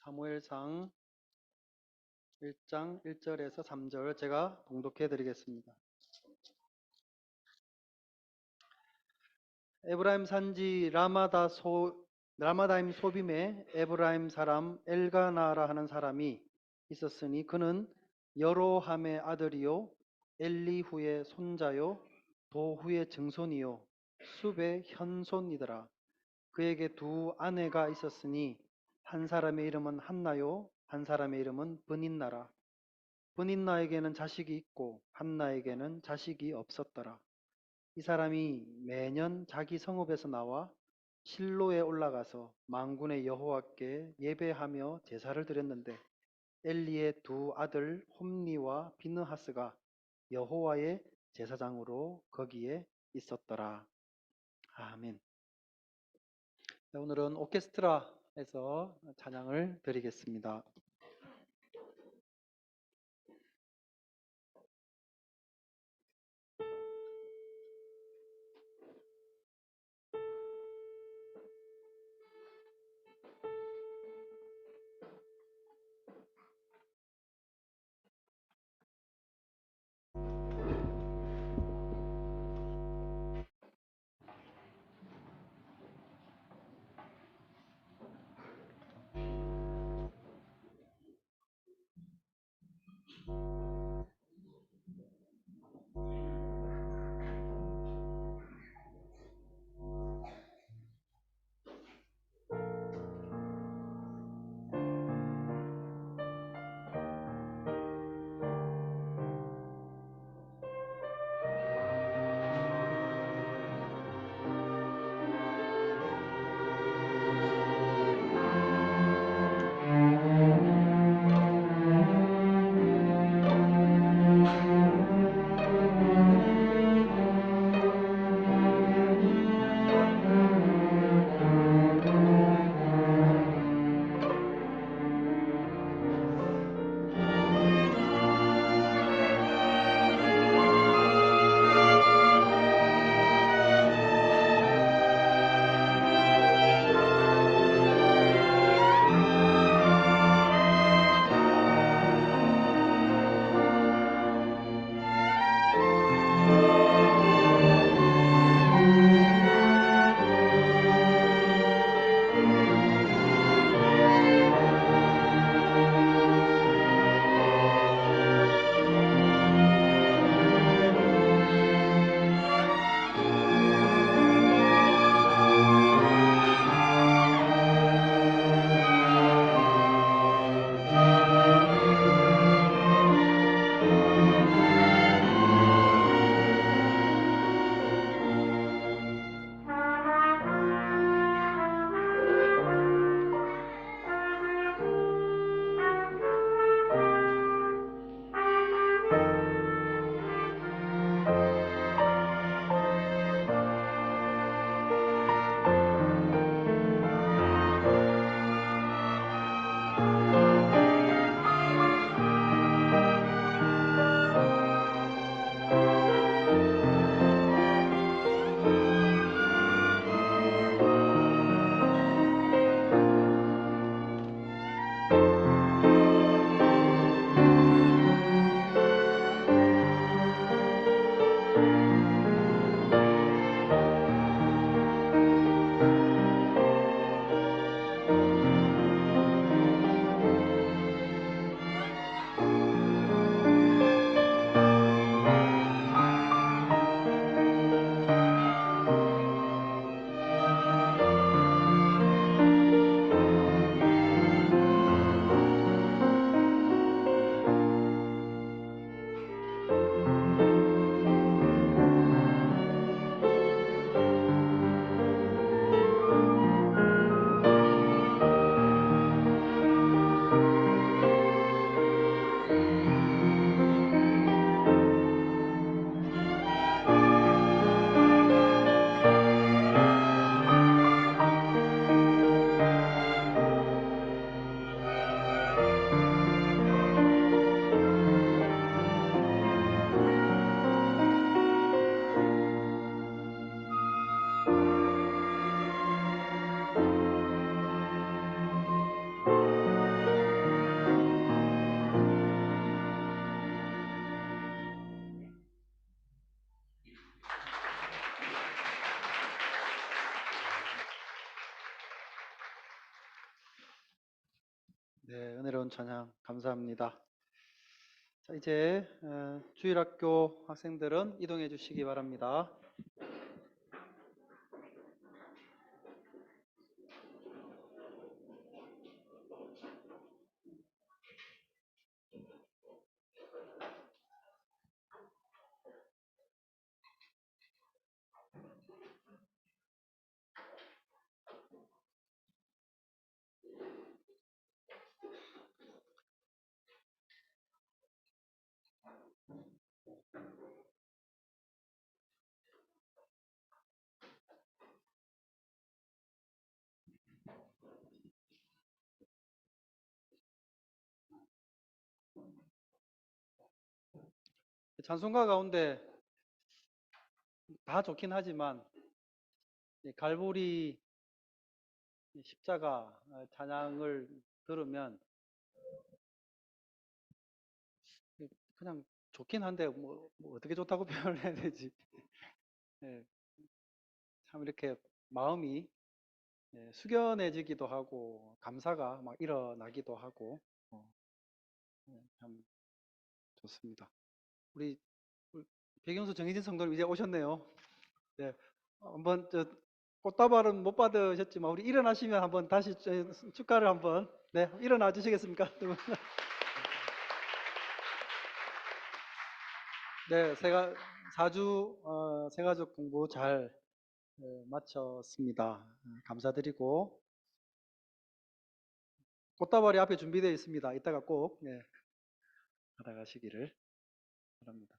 사무엘상 1장 1절에서 3절 제가 봉독해 드리겠습니다. 에브라임 산지 라마다임 소빔에 에브라임 사람 엘가나라 하는 사람이 있었으니 그는 여로함의 아들이요 엘리후의 손자요 도후의 증손이요 숲의 현손이더라. 그에게 두 아내가 있었으니 한 사람의 이름은 한나요 한 사람의 이름은 브닌나라. 브닌나에게는 자식이 있고 한나에게는 자식이 없었더라. 이 사람이 매년 자기 성읍에서 나와 실로에 올라가서 만군의 여호와께 예배하며 제사를 드렸는데 엘리의 두 아들 홈니와 비느하스가 여호와의 제사장으로 거기에 있었더라. 아멘. 오늘은 오케스트라에서 찬양을 드리겠습니다. 네, 은혜로운 찬양 감사합니다. 자, 이제 주일학교 학생들은 이동해 주시기 바랍니다. 찬송가 가운데 다 좋긴 하지만 갈보리 십자가 찬양을 들으면 그냥 좋긴 한데 뭐 어떻게 좋다고 표현을 해야 되지? 예, 참 이렇게 마음이 숙연해지기도 하고 감사가 막 일어나기도 하고 참 좋습니다. 우리 백영수 정희진 성도님 이제 오셨네요. 네, 한번 꽃다발은 못 받으셨지만 우리 일어나시면 한번 다시 축가를 한번 일어나 주시겠습니까? 네, 제가 4주 새가족 공부 잘 마쳤습니다. 감사드리고 꽃다발이 앞에 준비되어 있습니다. 이따가 꼭 받아가시기를 바랍니다.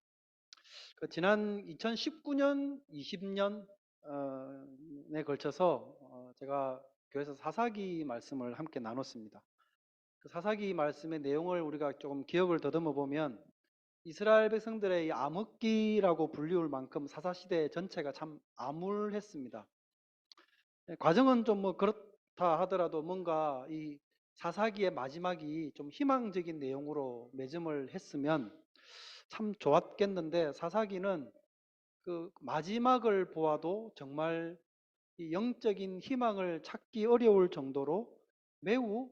지난 2019년, 20년에 걸쳐서 제가 교회에서 사사기 말씀을 함께 나눴습니다. 그 사사기 말씀의 내용을 우리가 조금 기억을 더듬어 보면 이스라엘 백성들의 이 암흑기라고 불리울 만큼 사사시대 전체가 참 암울했습니다. 과정은 좀 뭐 그렇다 하더라도 뭔가 이 사사기의 마지막이 좀 희망적인 내용으로 매점을 했으면 참 좋았겠는데 사사기는 그 마지막을 보아도 정말 이 영적인 희망을 찾기 어려울 정도로 매우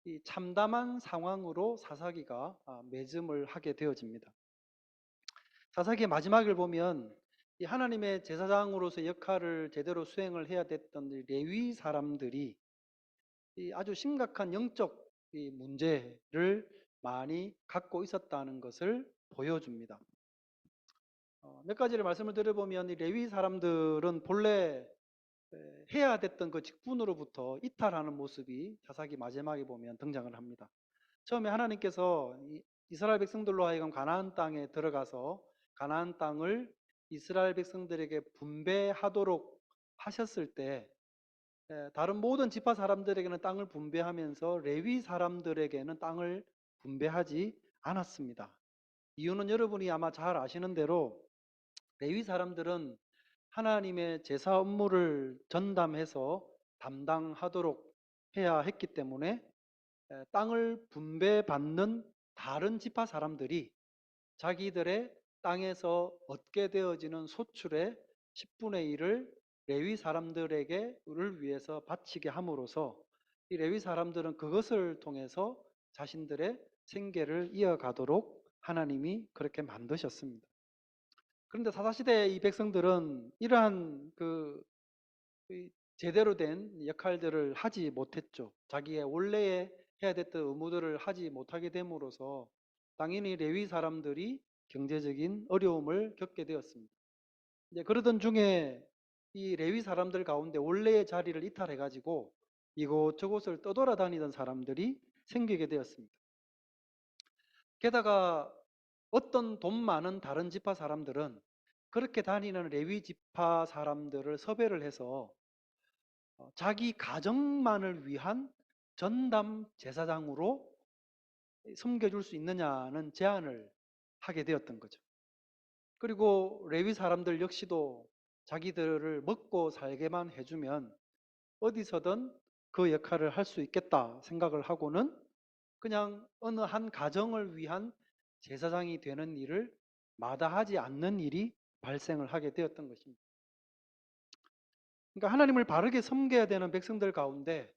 이 참담한 상황으로 사사기가 매점을 하게 되어집니다. 사사기의 마지막을 보면 이 하나님의 제사장으로서 역할을 제대로 수행을 해야 됐던 이 레위 사람들이 이 아주 심각한 영적 이 문제를 많이 갖고 있었다는 것을 보여줍니다. 몇 가지를 말씀을 드려보면 이 레위 사람들은 본래 해야 됐던 그 직분으로부터 이탈하는 모습이 사사기 마지막에 보면 등장을 합니다. 처음에 하나님께서 이스라엘 백성들로 하여금 가나안 땅에 들어가서 가나안 땅을 이스라엘 백성들에게 분배하도록 하셨을 때 다른 모든 지파 사람들에게는 땅을 분배하면서 레위 사람들에게는 땅을 분배하지 않았습니다. 이유는 여러분이 아마 잘 아시는 대로 레위 사람들은 하나님의 제사 업무를 전담해서 담당하도록 해야 했기 때문에 땅을 분배받는 다른 지파 사람들이 자기들의 땅에서 얻게 되어지는 소출의 10분의 1을 레위 사람들에게를 위해서 바치게 함으로써 이 레위 사람들은 그것을 통해서 자신들의 생계를 이어가도록 하나님이 그렇게 만드셨습니다. 그런데 사사시대의 이 백성들은 이러한 제대로 된 역할들을 하지 못했죠. 자기의 원래의 해야 됐던 의무들을 하지 못하게 됨으로써 당연히 레위 사람들이 경제적인 어려움을 겪게 되었습니다. 이제 그러던 중에 이 레위 사람들 가운데 원래의 자리를 이탈해 가지고 이곳저곳을 떠돌아다니던 사람들이 생기게 되었습니다. 게다가 어떤 돈 많은 다른 지파 사람들은 그렇게 다니는 레위 지파 사람들을 섭외를 해서 자기 가정만을 위한 전담 제사장으로 섬겨줄 수 있느냐는 제안을 하게 되었던 거죠. 그리고 레위 사람들 역시도 자기들을 먹고 살게만 해주면 어디서든 그 역할을 할 수 있겠다 생각을 하고는 그냥 어느 한 가정을 위한 제사장이 되는 일을 마다하지 않는 일이 발생을 하게 되었던 것입니다. 그러니까 하나님을 바르게 섬겨야 되는 백성들 가운데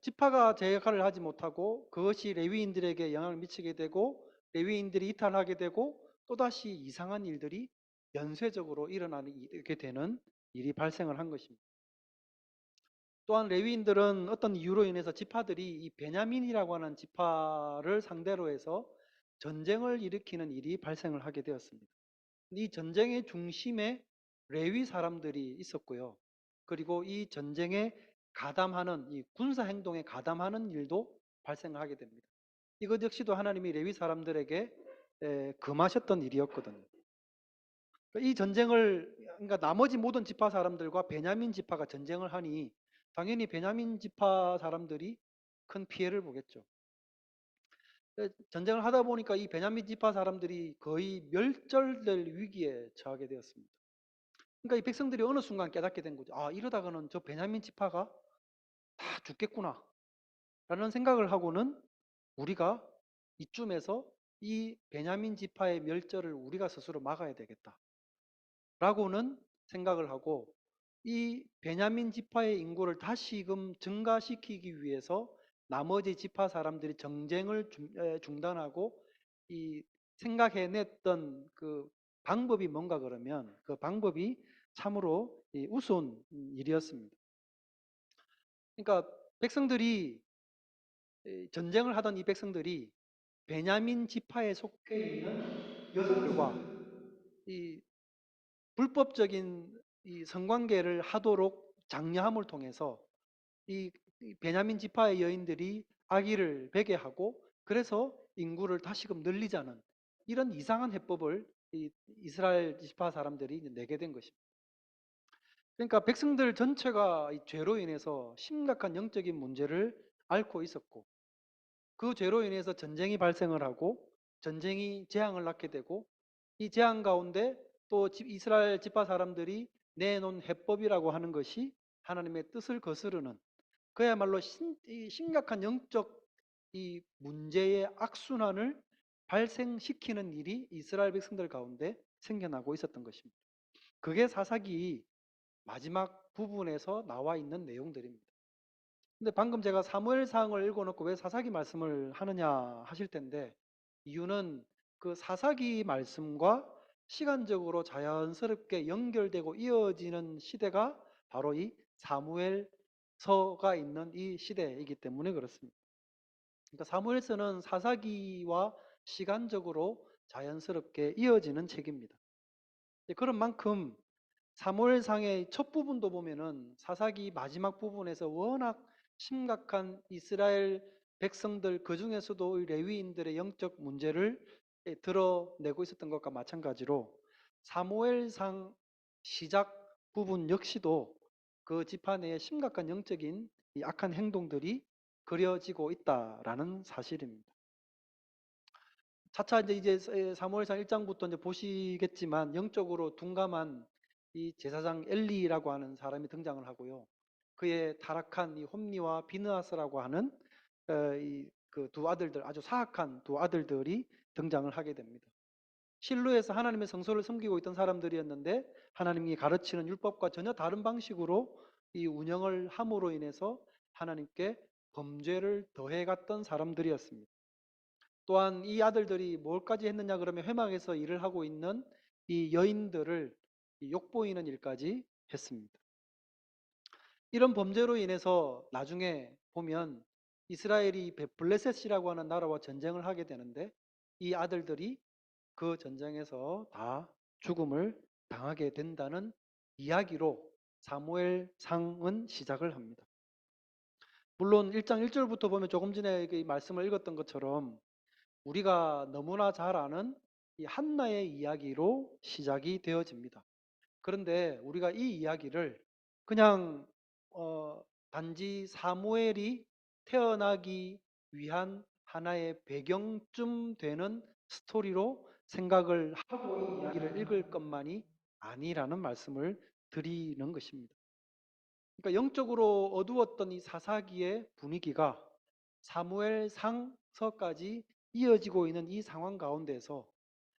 지파가 제 역할을 하지 못하고 그것이 레위인들에게 영향을 미치게 되고 레위인들이 이탈하게 되고 또다시 이상한 일들이 연쇄적으로 일어나게 되는 일이 발생을 한 것입니다. 또한 레위인들은 어떤 이유로 인해서 지파들이 이 베냐민이라고 하는 지파를 상대로 해서 전쟁을 일으키는 일이 발생을 하게 되었습니다. 이 전쟁의 중심에 레위 사람들이 있었고요. 그리고 이 전쟁에 가담하는 이 군사 행동에 가담하는 일도 발생을 하게 됩니다. 이것 역시도 하나님이 레위 사람들에게 금하셨던 일이었거든요. 이 전쟁을 그러니까 나머지 모든 지파 사람들과 베냐민 지파가 전쟁을 하니 당연히 베냐민 지파 사람들이 큰 피해를 보겠죠. 전쟁을 하다 보니까 이 베냐민 지파 사람들이 거의 멸절될 위기에 처하게 되었습니다. 그러니까 이 백성들이 어느 순간 깨닫게 된 거죠. 아, 이러다가는 저 베냐민 지파가 다 죽겠구나. 라는 생각을 하고는 우리가 이쯤에서 이 베냐민 지파의 멸절을 우리가 스스로 막아야 되겠다. 라고는 생각을 하고 이 베냐민 지파의 인구를 다시금 증가시키기 위해서 나머지 지파 사람들이 전쟁을 중단하고 이 생각해냈던 그 방법이 뭔가 그러면 그 방법이 참으로 우스운 일이었습니다. 그러니까 백성들이 전쟁을 하던 이 백성들이 베냐민 지파에 속해 있는 여성들과 이 불법적인 이 성관계를 하도록 장려함을 통해서 이 베냐민 지파의 여인들이 아기를 베게 하고 그래서 인구를 다시금 늘리자는 이런 이상한 해법을 이 이스라엘 지파 사람들이 내게 된 것입니다. 그러니까 백성들 전체가 이 죄로 인해서 심각한 영적인 문제를 앓고 있었고 그 죄로 인해서 전쟁이 발생을 하고 전쟁이 재앙을 낳게 되고 이 재앙 가운데 또 이스라엘 지파 사람들이 내놓은 해법이라고 하는 것이 하나님의 뜻을 거스르는 그야말로 심각한 영적 이 문제의 악순환을 발생시키는 일이 이스라엘 백성들 가운데 생겨나고 있었던 것입니다. 그게 사사기 마지막 부분에서 나와 있는 내용들입니다. 근데 방금 제가 사무엘상을 읽어놓고 왜 사사기 말씀을 하느냐 하실 텐데 이유는 그 사사기 말씀과 시간적으로 자연스럽게 연결되고 이어지는 시대가 바로 이 사무엘서가 있는 이 시대이기 때문에 그렇습니다. 그러니까 사무엘서는 사사기와 시간적으로 자연스럽게 이어지는 책입니다. 그런 만큼 사무엘상의 첫 부분도 보면은 사사기 마지막 부분에서 워낙 심각한 이스라엘 백성들 그 중에서도 레위인들의 영적 문제를 드러내고 있었던 것과 마찬가지로 사무엘상 시작 부분 역시도 그 지파 내에 심각한 영적인 이 악한 행동들이 그려지고 있다라는 사실입니다. 차차 이제 사무엘상 1장부터 이제 보시겠지만 영적으로 둔감한 이 제사장 엘리라고 하는 사람이 등장을 하고요. 그의 타락한 이 홈니와 비느하스라고 하는 그 두 아들들 아주 사악한 두 아들들이 등장을 하게 됩니다. 실로에서 하나님의 성소를 섬기고 있던 사람들이었는데 하나님이 가르치는 율법과 전혀 다른 방식으로 이 운영을 함으로 인해서 하나님께 범죄를 더해갔던 사람들이었습니다. 또한 이 아들들이 뭘까지 했느냐 그러면 회막에서 일을 하고 있는 이 여인들을 욕보이는 일까지 했습니다. 이런 범죄로 인해서 나중에 보면 이스라엘이 블레셋이라고 하는 나라와 전쟁을 하게 되는데 이 아들들이 그 전쟁에서 다 죽음을 당하게 된다는 이야기로 사무엘상은 시작을 합니다. 물론 1장 1절부터 보면 조금 전에 그 말씀을 읽었던 것처럼 우리가 너무나 잘 아는 이 한나의 이야기로 시작이 되어집니다. 그런데 우리가 이 이야기를 그냥 단지 사무엘이 태어나기 위한 하나의 배경쯤 되는 스토리로 생각을 하고 이 이야기를 읽을 것만이 아니라는 말씀을 드리는 것입니다. 그러니까 영적으로 어두웠던 이 사사기의 분위기가 사무엘 상서까지 이어지고 있는 이 상황 가운데서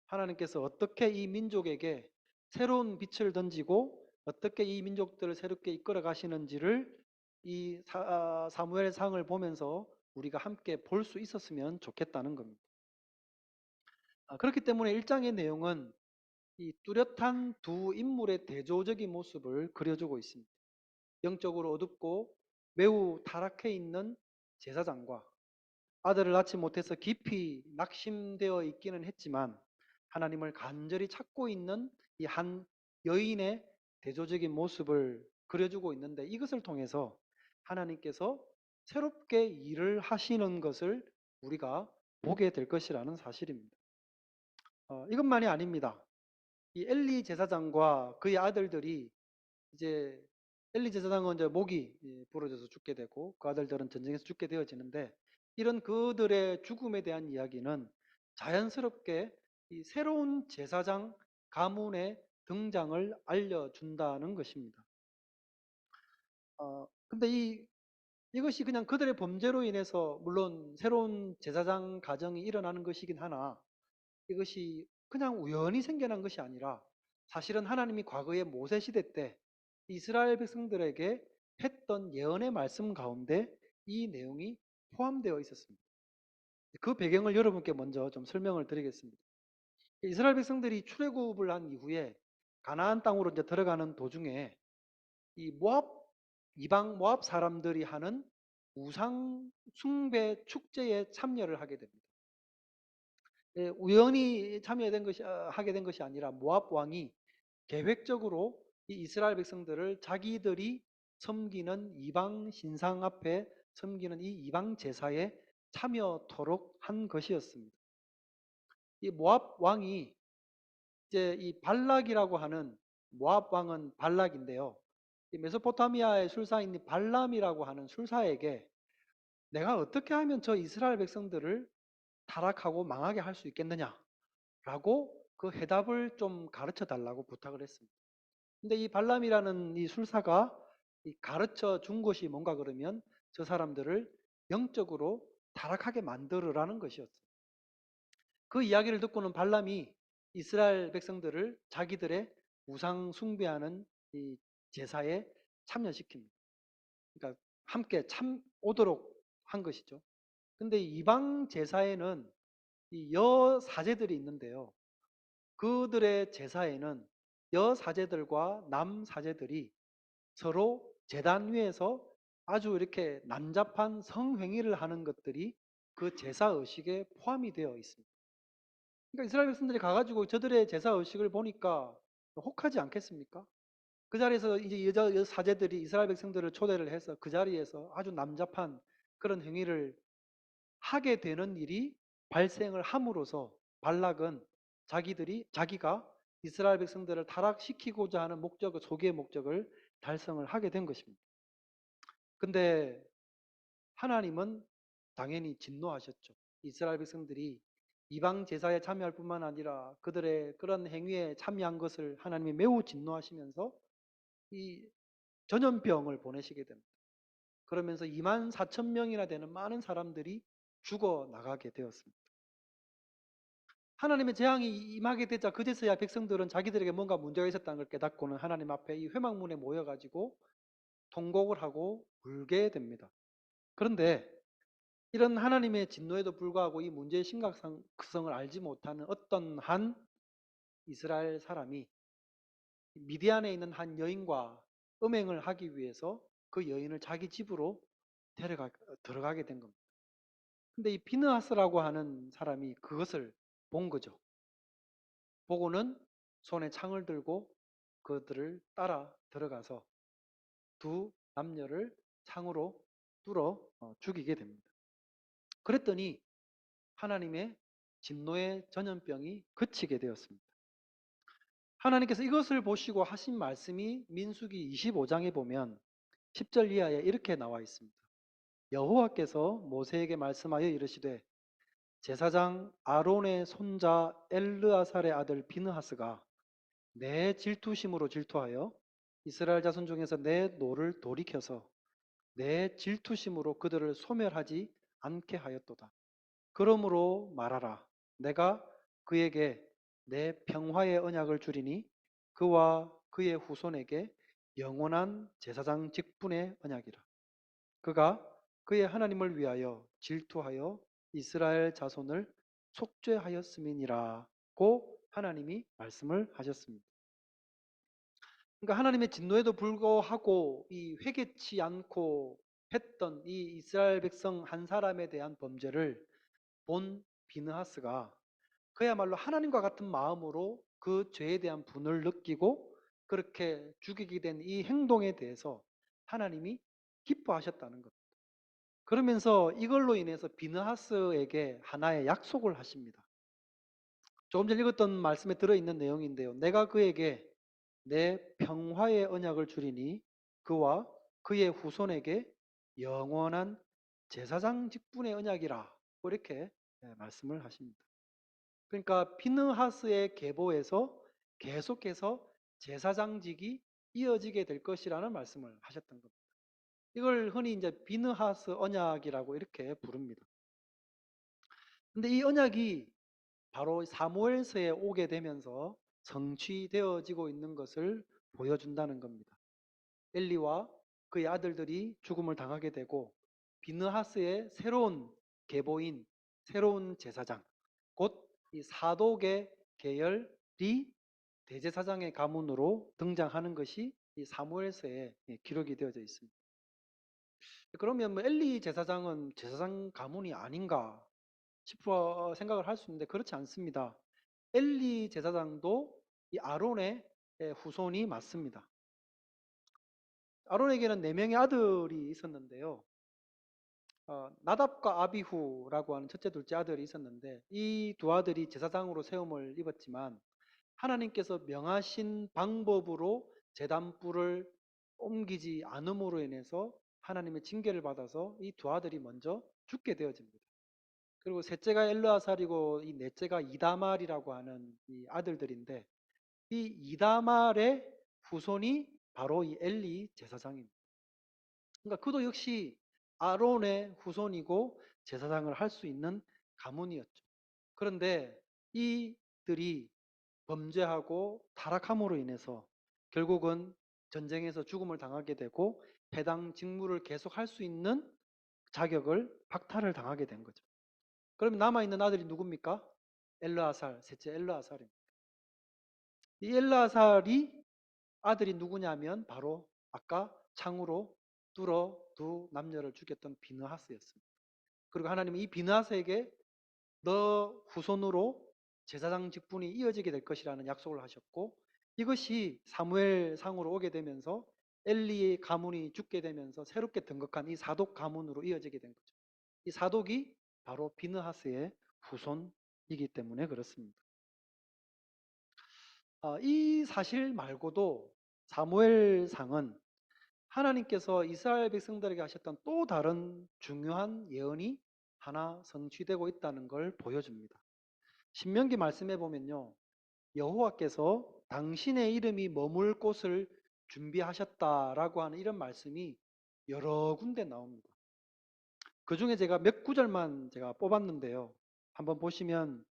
하나님께서 어떻게 이 민족에게 새로운 빛을 던지고 어떻게 이 민족들을 새롭게 이끌어 가시는지를 이 사무엘상을 보면서 우리가 함께 볼 수 있었으면 좋겠다는 겁니다. 그렇기 때문에 1장의 내용은 이 뚜렷한 두 인물의 대조적인 모습을 그려주고 있습니다. 영적으로 어둡고 매우 타락해 있는 제사장과 아들을 낳지 못해서 깊이 낙심되어 있기는 했지만 하나님을 간절히 찾고 있는 이 한 여인의 대조적인 모습을 그려주고 있는데, 이것을 통해서 하나님께서 새롭게 일을 하시는 것을 우리가 보게 될 것이라는 사실입니다. 이것만이 아닙니다. 이 엘리 제사장과 그의 아들들이 이제 엘리 제사장은 이제 목이 부러져서 죽게 되고 그 아들들은 전쟁에서 죽게 되어지는데, 이런 그들의 죽음에 대한 이야기는 자연스럽게 이 새로운 제사장 가문의 등장을 알려준다는 것입니다. 근데 이것이 그냥 그들의 범죄로 인해서 물론 새로운 제사장 가정이 일어나는 것이긴 하나, 이것이 그냥 우연히 생겨난 것이 아니라 사실은 하나님이 과거의 모세 시대 때 이스라엘 백성들에게 했던 예언의 말씀 가운데 이 내용이 포함되어 있었습니다. 그 배경을 여러분께 먼저 좀 설명을 드리겠습니다. 이스라엘 백성들이 출애굽을 한 이후에 가나안 땅으로 이제 들어가는 도중에 이 이방 모압 사람들이 하는 우상 숭배 축제에 참여를 하게 됩니다. 우연히 하게 된 것이 아니라 모압 왕이 계획적으로 이 이스라엘 백성들을 자기들이 섬기는 이방 신상 앞에 섬기는 이 이방 제사에 참여토록 한 것이었습니다. 이 모압 왕이 이제 이 발락이라고 하는, 모압 왕은 발락인데요. 이 메소포타미아의 술사인 이 발람이라고 하는 술사에게 내가 어떻게 하면 저 이스라엘 백성들을 타락하고 망하게 할 수 있겠느냐라고 그 해답을 좀 가르쳐 달라고 부탁을 했습니다. 근데 이 발람이라는 이 술사가 이 가르쳐 준 것이 뭔가 그러면 저 사람들을 영적으로 타락하게 만들으라는 것이었어요. 그 이야기를 듣고는 발람이 이스라엘 백성들을 자기들의 우상 숭배하는 이 제사에 참여시킵니다. 그러니까 함께 오도록 한 것이죠. 근데 이방 제사에는 이 여사제들이 있는데요. 그들의 제사에는 여사제들과 남사제들이 서로 제단 위에서 아주 이렇게 난잡한 성행위를 하는 것들이 그 제사 의식에 포함이 되어 있습니다. 그러니까 이스라엘 백성들이 가가지고 저들의 제사 의식을 보니까 혹하지 않겠습니까? 그 자리에서 이제 여사제들이 이스라엘 백성들을 초대를 해서 그 자리에서 아주 남잡한 그런 행위를 하게 되는 일이 발생을 함으로써 발락은 자기가 이스라엘 백성들을 타락시키고자 하는 소기의 목적을 달성을 하게 된 것입니다. 근데 하나님은 당연히 진노하셨죠. 이스라엘 백성들이 이방 제사에 참여할 뿐만 아니라 그들의 그런 행위에 참여한 것을 하나님이 매우 진노하시면서 이 전염병을 보내시게 됩니다. 그러면서 2만 4천 명이나 되는 많은 사람들이 죽어 나가게 되었습니다. 하나님의 재앙이 임하게 되자 그제서야 백성들은 자기들에게 뭔가 문제가 있었다는 걸 깨닫고는 하나님 앞에 이 회막문에 모여가지고 통곡을 하고 울게 됩니다. 그런데 이런 하나님의 진노에도 불구하고 이 문제의 심각성을 알지 못하는 어떤 한 이스라엘 사람이 미디안에 있는 한 여인과 음행을 하기 위해서 그 여인을 자기 집으로 들어가게 된 겁니다. 근데 이 비느하스라고 하는 사람이 그것을 본 거죠. 보고는 손에 창을 들고 그들을 따라 들어가서 두 남녀를 창으로 뚫어 죽이게 됩니다. 그랬더니 하나님의 진노의 전염병이 그치게 되었습니다. 하나님께서 이것을 보시고 하신 말씀이 민수기 25장에 보면 10절 이하에 이렇게 나와 있습니다. 여호와께서 모세에게 말씀하여 이르시되 제사장 아론의 손자 엘르아살의 아들 비느하스가 내 질투심으로 질투하여 이스라엘 자손 중에서 내 노를 돌이켜서 내 질투심으로 그들을 소멸하지 않게 하였도다. 그러므로 말하라. 내가 그에게 내 평화의 언약을 주리니 그와 그의 후손에게 영원한 제사장 직분의 언약이라. 그가 그의 하나님을 위하여 질투하여 이스라엘 자손을 속죄하였음이니라고 하나님이 말씀을 하셨습니다. 그러니까 하나님의 진노에도 불구하고 이 회개치 않고 했던 이 이스라엘 백성 한 사람에 대한 범죄를 본 비느하스가 그야말로 하나님과 같은 마음으로 그 죄에 대한 분을 느끼고 그렇게 죽이게 된 이 행동에 대해서 하나님이 기뻐하셨다는 것. 그러면서 이걸로 인해서 비느하스에게 하나의 약속을 하십니다. 조금 전 읽었던 말씀에 들어있는 내용인데요. 내가 그에게 내 평화의 언약을 주리니 그와 그의 후손에게 영원한 제사장 직분의 언약이라. 이렇게 말씀을 하십니다. 그러니까 비느하스의 계보에서 계속해서 제사장직이 이어지게 될 것이라는 말씀을 하셨던 겁니다. 이걸 흔히 이제 비느하스 언약이라고 이렇게 부릅니다. 근데 이 언약이 바로 사무엘서에 오게 되면서 성취되어지고 있는 것을 보여준다는 겁니다. 엘리와 그의 아들들이 죽음을 당하게 되고 비느하스의 새로운 계보인 새로운 제사장 곧 이 사독의 계열이 대제사장의 가문으로 등장하는 것이 이 사무엘서에 기록이 되어져 있습니다. 그러면 뭐 엘리 제사장은 제사장 가문이 아닌가 싶어 생각을 할 수 있는데 그렇지 않습니다. 엘리 제사장도 이 아론의 후손이 맞습니다. 아론에게는 4명의 아들이 있었는데요. 나답과 아비후라고 하는 첫째, 둘째 아들이 있었는데 이 두 아들이 제사장으로 세움을 입었지만 하나님께서 명하신 방법으로 제단불을 옮기지 않음으로 인해서 하나님의 징계를 받아서 이 두 아들이 먼저 죽게 되어집니다. 그리고 셋째가 엘르아살이고 이 넷째가 이다말이라고 하는 이 아들들인데 이 이다말의 후손이 바로 이 엘리 제사장입니다. 그러니까 그도 역시 아론의 후손이고 제사장을 할 수 있는 가문이었죠. 그런데 이들이 범죄하고 타락함으로 인해서 결국은 전쟁에서 죽음을 당하게 되고 해당 직무를 계속할 수 있는 자격을 박탈을 당하게 된 거죠. 그러면 남아있는 아들이 누굽니까? 엘르아살, 셋째 엘르아살입니다. 이 엘르아살이 아들이 누구냐면 바로 아까 창으로 뚫어 두 남녀를 죽였던 비느하스였습니다. 그리고 하나님은 이 비느하스에게 너 후손으로 제사장 직분이 이어지게 될 것이라는 약속을 하셨고 이것이 사무엘 상으로 오게 되면서 엘리의 가문이 죽게 되면서 새롭게 등극한 이 사독 가문으로 이어지게 된 거죠. 이 사독이 바로 비느하스의 후손이기 때문에 그렇습니다. 이 사실 말고도 사무엘상은 하나님께서 이스라엘 백성들에게 하셨던 또 다른 중요한 예언이 하나 성취되고 있다는 걸 보여줍니다. 신명기 말씀해 보면요. 여호와께서 당신의 이름이 머물 곳을 준비하셨다라고 하는 이런 말씀이 여러 군데 나옵니다. 그 중에 제가 몇 구절만 제가 뽑았는데요. 한번 보시면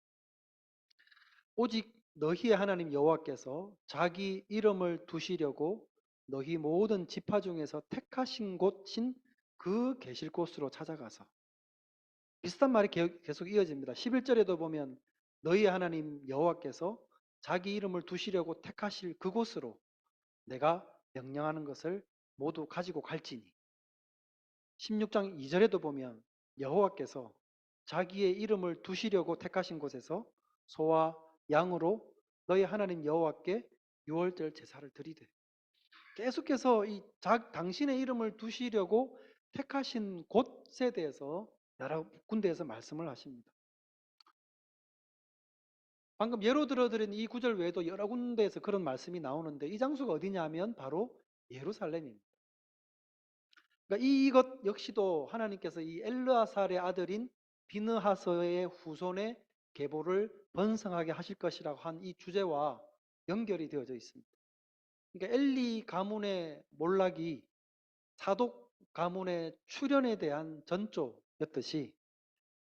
오직 너희의 하나님 여호와께서 자기 이름을 두시려고 너희 모든 지파 중에서 택하신 곳인 그 계실 곳으로 찾아가서 비슷한 말이 계속 이어집니다. 11절에도 보면 너희의 하나님 여호와께서 자기 이름을 두시려고 택하실 그곳으로 내가 명령하는 것을 모두 가지고 갈지니 16장 2절에도 보면 여호와께서 자기의 이름을 두시려고 택하신 곳에서 소와 양으로 너희 하나님 여호와께 유월절 제사를 드리되 계속해서 당신의 이름을 두시려고 택하신 곳에 대해서 여러 군데에서 말씀을 하십니다. 방금 예로 들어드린 이 구절 외에도 여러 군데에서 그런 말씀이 나오는데 이 장소가 어디냐면 바로 예루살렘입니다. 그러니까 이것 역시도 하나님께서 이 엘르아살의 아들인 비느하스의 후손의 계보를 번성하게 하실 것이라고 한 이 주제와 연결이 되어져 있습니다. 그러니까 엘리 가문의 몰락이 사독 가문의 출현에 대한 전조였듯이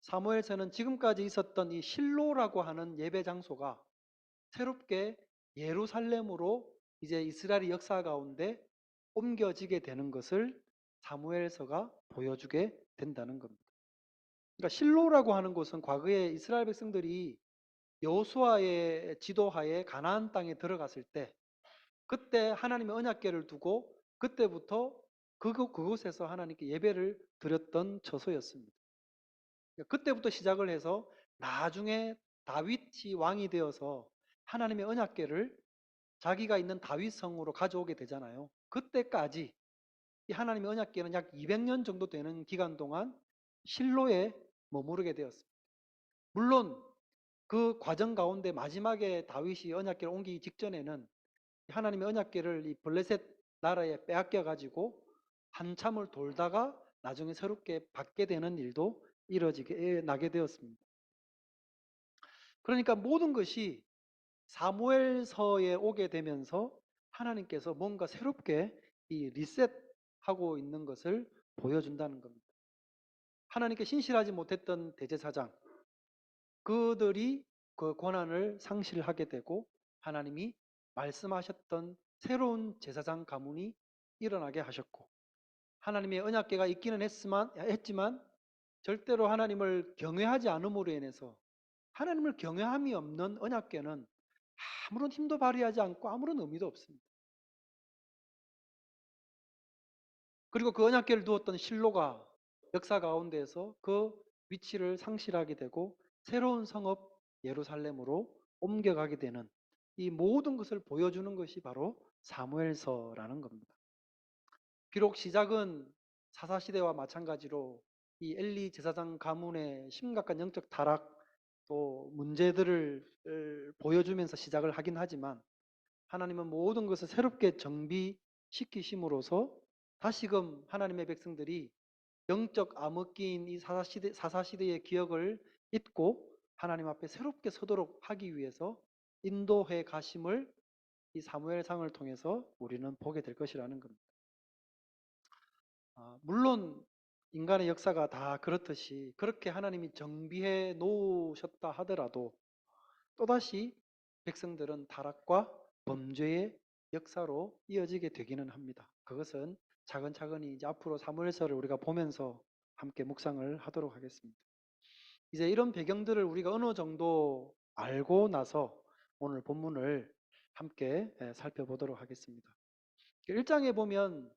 사무엘서는 지금까지 있었던 이 실로라고 하는 예배 장소가 새롭게 예루살렘으로 이제 이스라엘의 역사 가운데 옮겨지게 되는 것을 사무엘서가 보여주게 된다는 겁니다. 그러니까 실로라고 하는 곳은 과거에 이스라엘 백성들이 여호수아의 지도하에 가나안 땅에 들어갔을 때 그때 하나님의 언약궤를 두고 그때부터 그곳에서 하나님께 예배를 드렸던 처소였습니다. 그러니까 그때부터 시작을 해서 나중에 다윗이 왕이 되어서 하나님의 언약궤를 자기가 있는 다윗 성으로 가져오게 되잖아요. 그때까지 이 하나님의 언약궤는 약 200년 정도 되는 기간 동안 실로에 머무르게 되었습니다. 물론 그 과정 가운데 마지막에 다윗이 언약궤를 옮기기 직전에는 하나님의 언약궤를 이 블레셋 나라에 빼앗겨 가지고 한참을 돌다가 나중에 새롭게 받게 되는 일도 이뤄지게 나게 되었습니다. 그러니까 모든 것이 사무엘서에 오게 되면서 하나님께서 뭔가 새롭게 이 리셋하고 있는 것을 보여준다는 겁니다. 하나님께 신실하지 못했던 대제사장, 그들이 그 권한을 상실하게 되고 하나님이 말씀하셨던 새로운 제사장 가문이 일어나게 하셨고 하나님의 언약궤가 있기는 했지만 절대로 하나님을 경외하지 않음으로 인해서 하나님을 경외함이 없는 언약궤는 아무런 힘도 발휘하지 않고 아무런 의미도 없습니다. 그리고 그 언약궤를 두었던 실로가 역사 가운데에서 그 위치를 상실하게 되고 새로운 성읍 예루살렘으로 옮겨가게 되는 이 모든 것을 보여주는 것이 바로 사무엘서라는 겁니다. 비록 시작은 사사시대와 마찬가지로 이 엘리 제사장 가문의 심각한 영적 타락 또 문제들을 보여주면서 시작을 하긴 하지만 하나님은 모든 것을 새롭게 정비시키심으로써 다시금 하나님의 백성들이 영적 암흑기인 이 사사시대의 기억을 잊고 하나님 앞에 새롭게 서도록 하기 위해서 인도해 가심을 이 사무엘상을 통해서 우리는 보게 될 것이라는 겁니다. 물론 인간의 역사가 다 그렇듯이 그렇게 하나님이 정비해 놓으셨다 하더라도 또다시 백성들은 타락과 범죄의 역사로 이어지게 되기는 합니다. 그것은 차근차근히 이제 앞으로 사무엘서를 우리가 보면서 함께 묵상을 하도록 하겠습니다. 이제 이런 배경들을 우리가 어느 정도 알고 나서 오늘 본문을 함께 살펴보도록 하겠습니다. 1장에 보면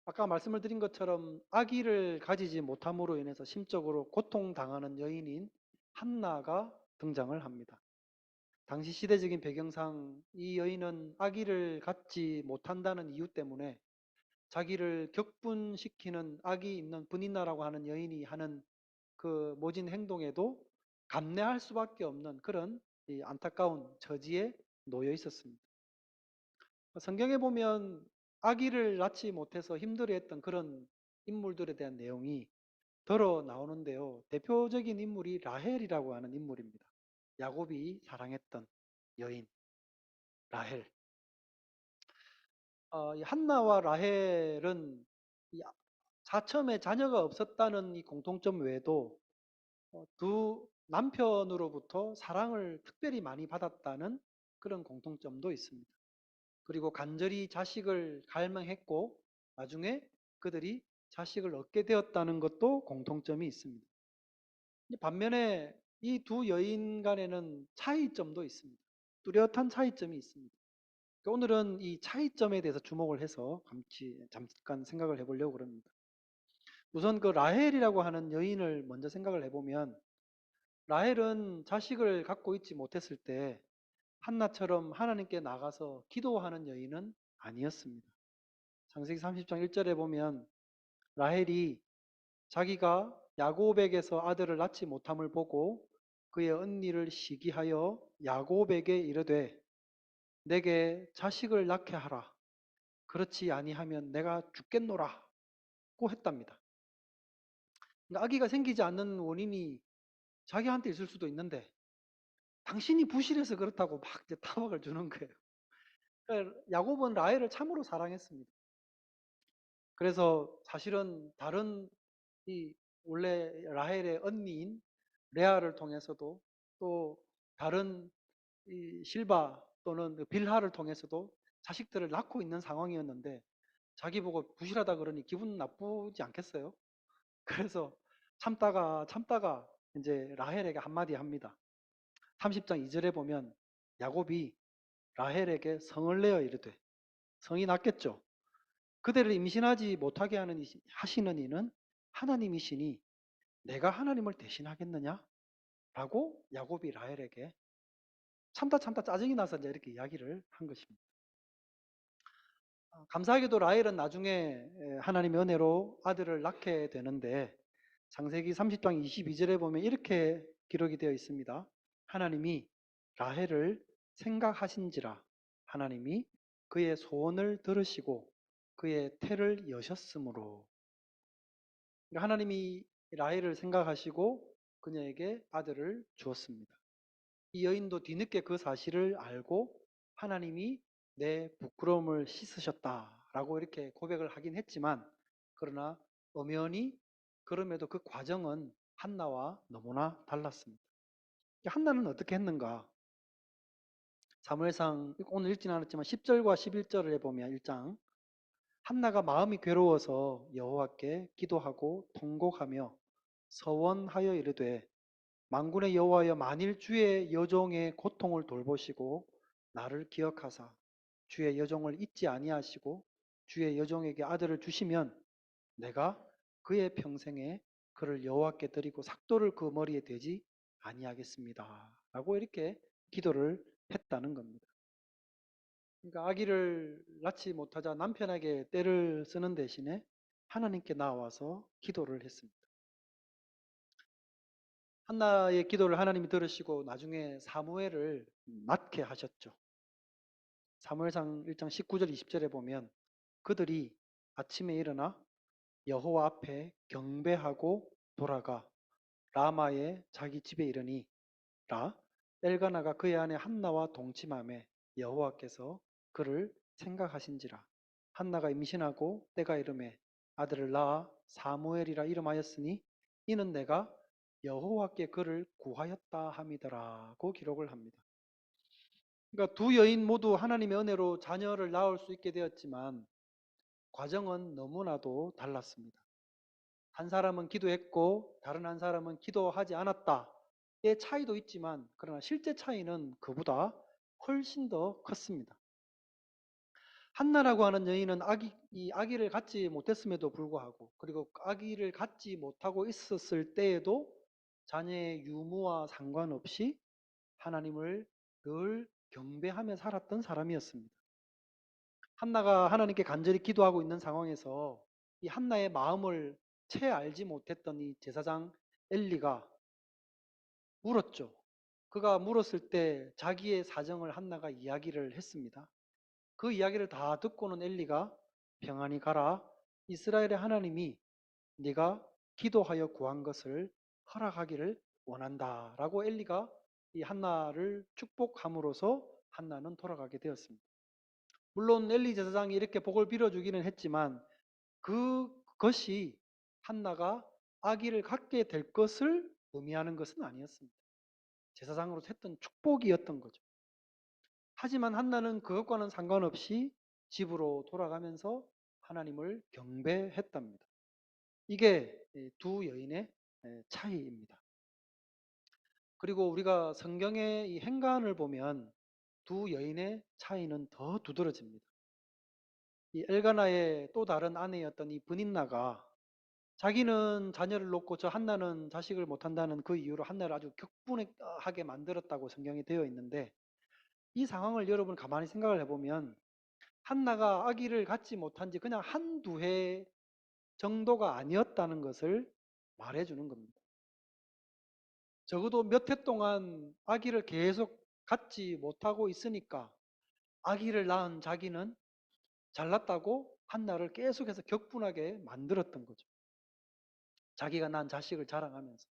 아까 말씀을 드린 것처럼 아기를 가지지 못함으로 인해서 심적으로 고통당하는 여인인 한나가 등장을 합니다. 당시 시대적인 배경상 이 여인은 아기를 갖지 못한다는 이유 때문에 자기를 격분시키는 악이 있는 분인나라고 하는 여인이 하는 그 모진 행동에도 감내할 수밖에 없는 그런 이 안타까운 처지에 놓여 있었습니다. 성경에 보면 아기를 낳지 못해서 힘들어했던 그런 인물들에 대한 내용이 덜어 나오는데요. 대표적인 인물이 라헬이라고 하는 인물입니다. 야곱이 사랑했던 여인 라헬. 이 한나와 라헬은 이 자첨에 자녀가 없었다는 이 공통점 외에도 두 남편으로부터 사랑을 특별히 많이 받았다는 그런 공통점도 있습니다. 그리고 간절히 자식을 갈망했고 나중에 그들이 자식을 얻게 되었다는 것도 공통점이 있습니다. 반면에 이 두 여인 간에는 차이점도 있습니다. 뚜렷한 차이점이 있습니다. 오늘은 이 차이점에 대해서 주목을 해서 잠깐 생각을 해보려고 합니다. 우선 그 라헬이라고 하는 여인을 먼저 생각을 해보면 라헬은 자식을 갖고 있지 못했을 때 한나처럼 하나님께 나가서 기도하는 여인은 아니었습니다. 창세기 30장 1절에 보면 라헬이 자기가 야곱에게서 아들을 낳지 못함을 보고 그의 언니를 시기하여 야곱에게 이르되 내게 자식을 낳게 하라. 그렇지 아니하면 내가 죽겠노라. 고 했답니다. 그러니까 아기가 생기지 않는 원인이 자기한테 있을 수도 있는데 당신이 부실해서 그렇다고 막 이제 타박을 주는 거예요. 그러니까 야곱은 라헬을 참으로 사랑했습니다. 그래서 사실은 다른 이 원래 라헬의 언니인 레아를 통해서도 또 다른 이 실바 또는 빌하를 통해서도 자식들을 낳고 있는 상황이었는데 자기 보고 부실하다 그러니 기분 나쁘지 않겠어요? 그래서 참다가 이제 라헬에게 한마디 합니다. 30장 2절에 보면 야곱이 라헬에게 성을 내어 이르되, 성이 났겠죠. 그대를 임신하지 못하게 하시는 이는 하나님이시니 내가 하나님을 대신하겠느냐? 라고 야곱이 라헬에게 참다 짜증이 나서 이제 이렇게 이야기를 한 것입니다. 감사하게도 라헬은 나중에 하나님의 은혜로 아들을 낳게 되는데, 창세기 30장 22절에 보면 이렇게 기록이 되어 있습니다. 하나님이 라헬을 생각하신지라 하나님이 그의 소원을 들으시고 그의 태를 여셨으므로. 그러니까 하나님이 라헬을 생각하시고 그녀에게 아들을 주었습니다. 이 여인도 뒤늦게 그 사실을 알고 하나님이 내 부끄러움을 씻으셨다라고 이렇게 고백을 하긴 했지만, 그러나 엄연히 그럼에도 그 과정은 한나와 너무나 달랐습니다. 한나는 어떻게 했는가? 사무엘상 오늘 읽지는 않았지만 10절과 11절을 보면 1장, 한나가 마음이 괴로워서 여호와께 기도하고 통곡하며 서원하여 이르되, 만군의 여호와여, 만일 주의 여종의 고통을 돌보시고 나를 기억하사 주의 여종을 잊지 아니하시고 주의 여종에게 아들을 주시면 내가 그의 평생에 그를 여호와께 드리고 삭도를 그 머리에 대지 아니하겠습니다 라고 이렇게 기도를 했다는 겁니다. 그러니까 아기를 낳지 못하자 남편에게 떼를 쓰는 대신에 하나님께 나와서 기도를 했습니다. 한나의 기도를 하나님이 들으시고 나중에 사무엘을 낳게 하셨죠. 사무엘상 1장 19절 20절에 보면 그들이 아침에 일어나 여호와 앞에 경배하고 돌아가 라마에 자기 집에 이르니 라 엘가나가 그의 아내 한나와 동침하매 여호와께서 그를 생각하신지라. 한나가 임신하고 때가 이르매 아들을 낳아 사무엘이라 이름하였으니 이는 내가 여호와께 그를 구하였다 함이더라고 기록을 합니다. 그러니까 두 여인 모두 하나님의 은혜로 자녀를 낳을 수 있게 되었지만 과정은 너무나도 달랐습니다. 한 사람은 기도했고 다른 한 사람은 기도하지 않았다의 차이도 있지만, 그러나 실제 차이는 그보다 훨씬 더 컸습니다. 한나라고 하는 여인은 이 아기를 갖지 못했음에도 불구하고, 그리고 아기를 갖지 못하고 있었을 때에도 자녀의 유무와 상관없이 하나님을 늘 경배하며 살았던 사람이었습니다. 한나가 하나님께 간절히 기도하고 있는 상황에서 이 한나의 마음을 채 알지 못했던 이 제사장 엘리가 물었죠. 그가 물었을 때 자기의 사정을 한나가 이야기를 했습니다. 그 이야기를 다 듣고는 엘리가 평안히 가라. 이스라엘의 하나님이 네가 기도하여 구한 것을 허락하기를 원한다. 라고 엘리가 이 한나를 축복함으로써 한나는 돌아가게 되었습니다. 물론 엘리 제사장이 이렇게 복을 빌어주기는 했지만 그것이 한나가 아기를 갖게 될 것을 의미하는 것은 아니었습니다. 제사장으로서 했던 축복이었던 거죠. 하지만 한나는 그것과는 상관없이 집으로 돌아가면서 하나님을 경배했답니다. 이게 두 여인의 차이입니다. 그리고 우리가 성경의 이 행간을 보면 두 여인의 차이는 더 두드러집니다. 이 엘가나의 또 다른 아내였던 이 브닌나가 자기는 자녀를 놓고 저 한나는 자식을 못한다는 그 이유로 한나를 아주 격분하게 만들었다고 성경에 되어 있는데, 이 상황을 여러분 가만히 생각을 해보면 한나가 아기를 갖지 못한 지 그냥 한두 해 정도가 아니었다는 것을 말해주는 겁니다. 적어도 몇 해 동안 아기를 계속 갖지 못하고 있으니까 아기를 낳은 자기는 잘났다고 한나를 계속해서 격분하게 만들었던 거죠. 자기가 낳은 자식을 자랑하면서.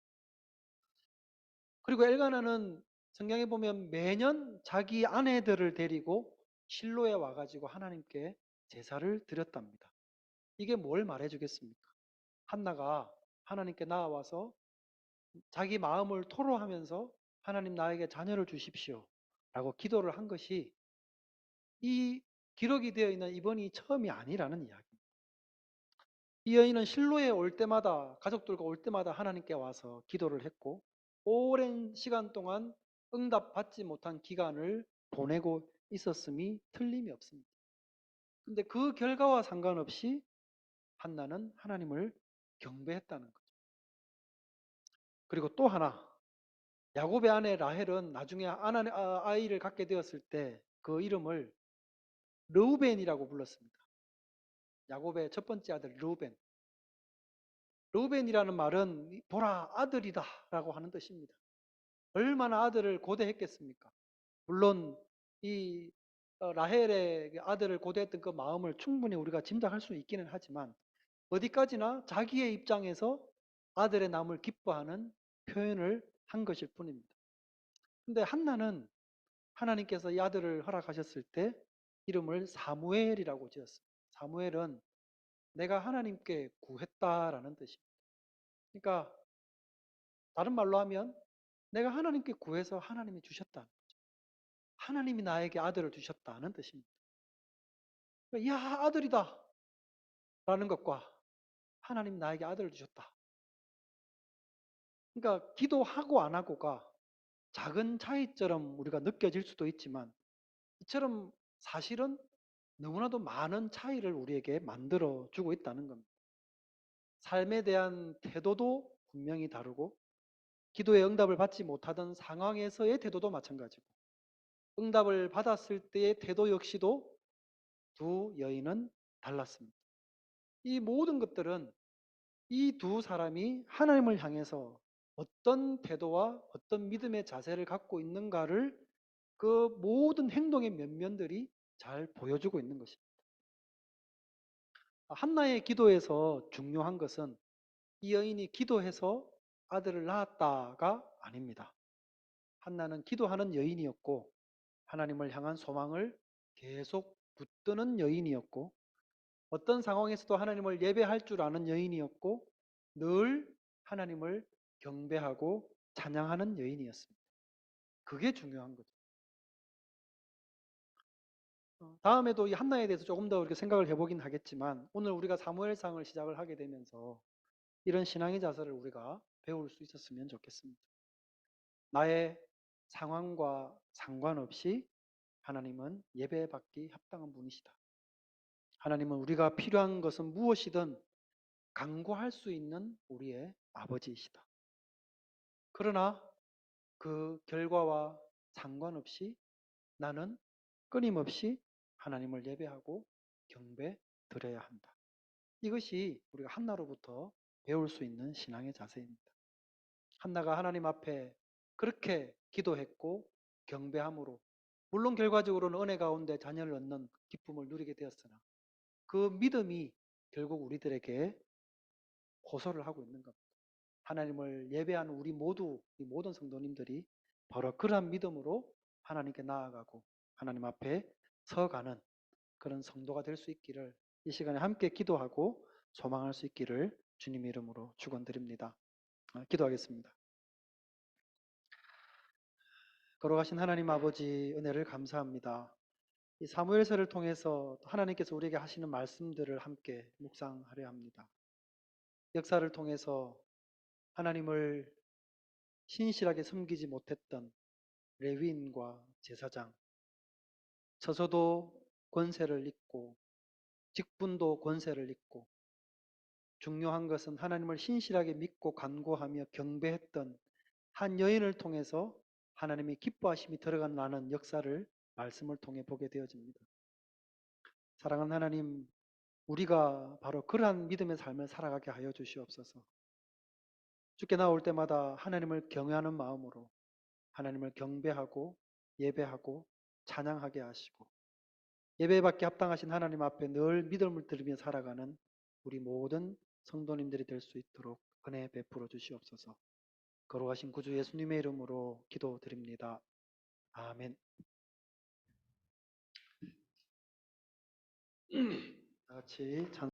그리고 엘가나는 성경에 보면 매년 자기 아내들을 데리고 실로에 와가지고 하나님께 제사를 드렸답니다. 이게 뭘 말해주겠습니까? 한나가 하나님께 나와서 자기 마음을 토로하면서 하나님 나에게 자녀를 주십시오 라고 기도를 한 것이 이 기록이 되어 있는 이번이 처음이 아니라는 이야기입니다. 이 여인은 실로에 올 때마다 가족들과 올 때마다 하나님께 와서 기도를 했고 오랜 시간 동안 응답받지 못한 기간을 보내고 있었음이 틀림이 없습니다. 근데 그 결과와 상관없이 한나는 하나님을 경배했다는 거죠. 그리고 또 하나, 야곱의 아내 라헬은 나중에 아이를 갖게 되었을 때 그 이름을 르우벤이라고 불렀습니다. 야곱의 첫 번째 아들 르우벤. 르우벤이라는 말은 보라 아들이다 라고 하는 뜻입니다. 얼마나 아들을 고대했겠습니까? 물론 이 라헬의 아들을 고대했던 그 마음을 충분히 우리가 짐작할 수 있기는 하지만 어디까지나 자기의 입장에서 아들의 남을 기뻐하는 표현을 한 것일 뿐입니다. 근데 한나는 하나님께서 이 아들을 허락하셨을 때 이름을 사무엘이라고 지었습니다. 사무엘은 내가 하나님께 구했다라는 뜻입니다. 그러니까 다른 말로 하면 내가 하나님께 구해서 하나님이 주셨다. 하나님이 나에게 아들을 주셨다는 뜻입니다. 이야 아들이다 라는 것과 하나님 나에게 아들을 주셨다. 그러니까 기도하고 안 하고가 작은 차이처럼 우리가 느껴질 수도 있지만 이처럼 사실은 너무나도 많은 차이를 우리에게 만들어 주고 있다는 겁니다. 삶에 대한 태도도 분명히 다르고 기도의 응답을 받지 못하던 상황에서의 태도도 마찬가지고 응답을 받았을 때의 태도 역시도 두 여인은 달랐습니다. 이 모든 것들은 이 두 사람이 하나님을 향해서 어떤 태도와 어떤 믿음의 자세를 갖고 있는가를 그 모든 행동의 면면들이 잘 보여주고 있는 것입니다. 한나의 기도에서 중요한 것은 이 여인이 기도해서 아들을 낳았다가 아닙니다. 한나는 기도하는 여인이었고 하나님을 향한 소망을 계속 붙드는 여인이었고 어떤 상황에서도 하나님을 예배할 줄 아는 여인이었고 늘 하나님을 경배하고 찬양하는 여인이었습니다. 그게 중요한 거죠. 다음에도 이 한나에 대해서 조금 더 이렇게 생각을 해보긴 하겠지만 오늘 우리가 사무엘상을 시작을 하게 되면서 이런 신앙의 자세를 우리가 배울 수 있었으면 좋겠습니다. 나의 상황과 상관없이 하나님은 예배받기 합당한 분이시다. 하나님은 우리가 필요한 것은 무엇이든 간구할 수 있는 우리의 아버지이시다. 그러나 그 결과와 상관없이 나는 끊임없이 하나님을 예배하고 경배 드려야 한다. 이것이 우리가 한나로부터 배울 수 있는 신앙의 자세입니다. 한나가 하나님 앞에 그렇게 기도했고 경배함으로 물론 결과적으로는 은혜 가운데 자녀를 얻는 기쁨을 누리게 되었으나 그 믿음이 결국 우리들에게 호소를 하고 있는 겁니다. 하나님을 예배하는 우리 모두, 이 모든 성도님들이 바로 그러한 믿음으로 하나님께 나아가고 하나님 앞에 서가는 그런 성도가 될 수 있기를 이 시간에 함께 기도하고 소망할 수 있기를 주님 이름으로 축원드립니다. 기도하겠습니다. 걸어가신 하나님 아버지 은혜를 감사합니다. 이 사무엘서를 통해서 하나님께서 우리에게 하시는 말씀들을 함께 묵상하려 합니다. 역사를 통해서 하나님을 신실하게 섬기지 못했던 레위인과 제사장, 처소도 권세를 잇고 직분도 권세를 잇고 중요한 것은 하나님을 신실하게 믿고 간구하며 경배했던 한 여인을 통해서 하나님이 기뻐하심이 들어가는 역사를 말씀을 통해 보게 되어집니다. 사랑하는 하나님, 우리가 바로 그러한 믿음의 삶을 살아가게 하여 주시옵소서. 주께 나올 때마다 하나님을 경외하는 마음으로 하나님을 경배하고 예배하고 찬양하게 하시고 예배받기 합당하신 하나님 앞에 늘 믿음을 들으며 살아가는 우리 모든 성도님들이 될 수 있도록 은혜 베풀어 주시옵소서. 거룩하신 구주 예수님의 이름으로 기도드립니다. 아멘. 다 같이 찬